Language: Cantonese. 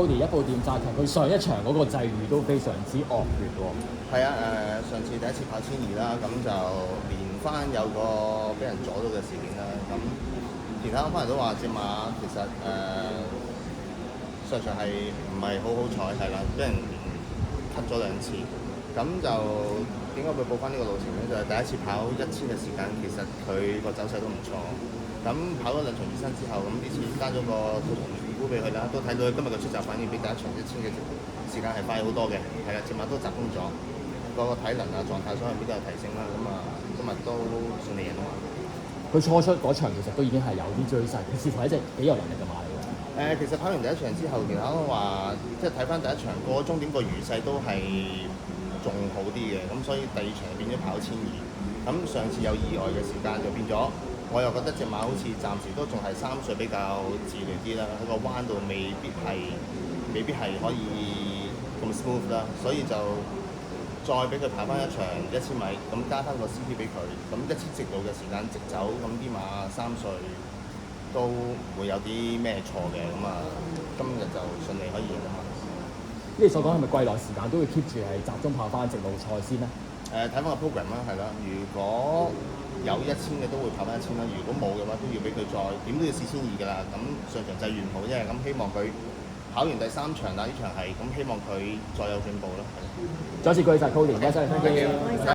Cody 一步掂晒，其實佢上一場嗰個際遇都非常之惡劣喎。係啊，上次第一次跑1000啦，咁就連翻有個俾人阻到嘅事件啦。咁其他班人都話隻馬其實上場係唔係好好彩，係啦，俾人cut咗2次。咁就點解會報翻呢個路程咧？就係、第一次跑1000嘅時間，其實佢個走勢都唔錯。咁跑咗2場熱身之後，咁呢次加咗個套同預估俾佢啦，都睇到佢今日嘅出閘反應比第一場1000嘅時間係快好多嘅。係啊，隻馬都集中咗，個體能啊狀態所有邊都有提升啦。咁啊，今日都順利贏啊嘛。佢初出嗰場其實都已經係有啲追勢，似乎係一隻幾有能力嘅馬嚟嘅。其實跑完第一場之後，其他都話即係睇翻第一場過終點個餘勢都係仲好啲嘅，咁所以第二場變咗跑1200。咁上次有意外嘅時間就變咗，我又覺得隻馬好似暫時都仲係3歲比較自亂啲啦，喺個彎度未必係可以咁 smooth 啦，所以就再俾佢跑翻一場1000米，咁加翻個 CP 俾佢，咁1000直路嘅時間直走，咁啲馬3歲都唔會有啲咩錯嘅，咁啊今日就順利可以贏啊嘛。你所講係咪季內時間都會 keep 住係集中跑翻直路賽先咧？睇翻個 program 啦，係啦。如果有1000嘅都會跑翻1000啦，如果冇嘅話都要俾佢再點都要4200㗎啦。咁上場際遇唔好啫，咁希望佢跑完第3場啦，呢場係咁希望佢再有進步啦。再次恭喜晒 Cody，唔該晒，thank you。